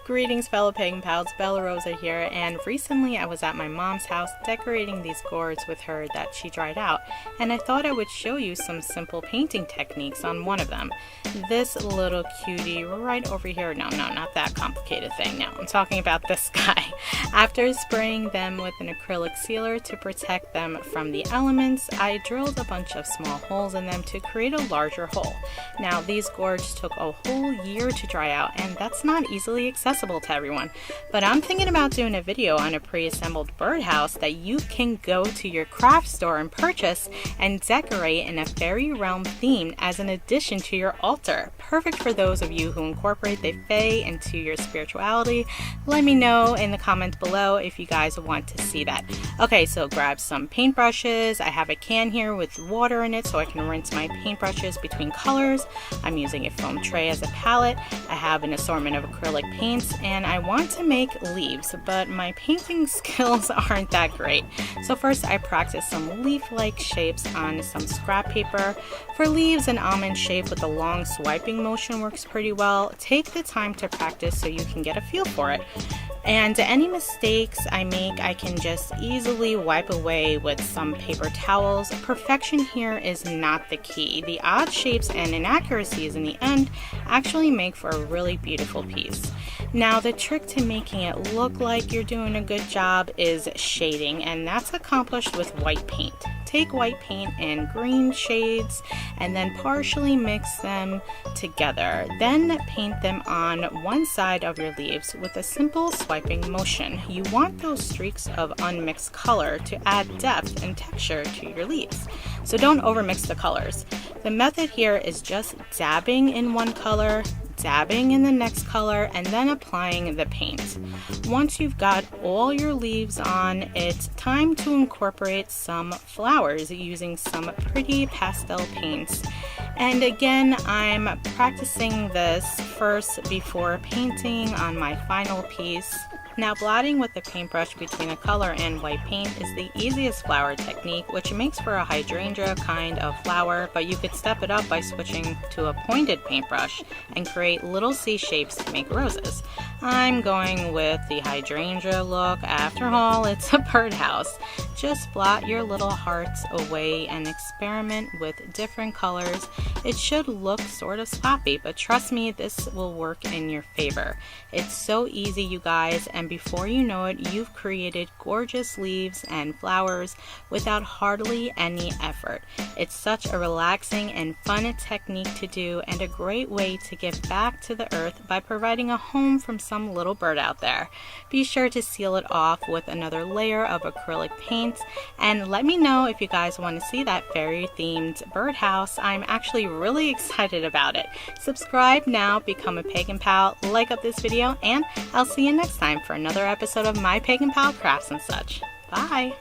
Greetings fellow pagan pals, Bellarosa here, and recently I was at my mom's house decorating these gourds with her that she dried out, and I thought I would show you some simple painting techniques on one of them. This little cutie right over here, no, not that complicated thing, no, I'm talking about this guy. After spraying them with an acrylic sealer to protect them from the elements, I drilled a bunch of small holes in them to create a larger hole. Now these gourds took a whole year to dry out, and that's not easily accessible to everyone, but I'm thinking about doing a video on a pre-assembled birdhouse that you can go to your craft store and purchase and decorate in a fairy realm theme as an addition to your altar. Perfect for those of you who incorporate the fae into your spirituality. Let me know in the comments below if you guys want to see that. Okay, so grab some paintbrushes. I have a can here with water in it so I can rinse my paintbrushes between colors. I'm using a foam tray as a palette. I have an assortment of acrylic paints, and I want to make leaves, but my painting skills aren't that great. So first I practice some leaf-like shapes on some scrap paper. For leaves, an almond shape with a long swiping motion works pretty well. Take the time to practice so you can get a feel for it. And any mistakes I make, I can just easily wipe away with some paper towels. Perfection here is not the key. The odd shapes and inaccuracies in the end actually make for a really beautiful piece. Now the trick to making it look like you're doing a good job is shading, and that's accomplished with white paint. Take white paint and green shades and then partially mix them together. Then paint them on one side of your leaves with a simple swiping motion. You want those streaks of unmixed color to add depth and texture to your leaves. So don't overmix the colors. The method here is just dabbing in one color, dabbing in the next color, and then applying the paint. Once you've got all your leaves on, it's time to incorporate some flowers using some pretty pastel paints. And again, I'm practicing this first before painting on my final piece. Now blotting with a paintbrush between a color and white paint is the easiest flower technique, which makes for a hydrangea kind of flower, but you could step it up by switching to a pointed paintbrush and create little C shapes to make roses. I'm going with the hydrangea look. After all, it's a birdhouse. Just blot your little hearts away and experiment with different colors. It should look sort of sloppy, but trust me, this will work in your favor. It's so easy, you guys, and before you know it, you've created gorgeous leaves and flowers without hardly any effort. It's such a relaxing and fun technique to do, and a great way to give back to the earth by providing a home from some little bird out there. Be sure to seal it off with another layer of acrylic paint, and let me know if you guys want to see that fairy themed birdhouse. I'm actually really excited about it. Subscribe now, become a pagan pal, like up this video, and I'll see you next time for another episode of My Pagan Pal Crafts and such. Bye!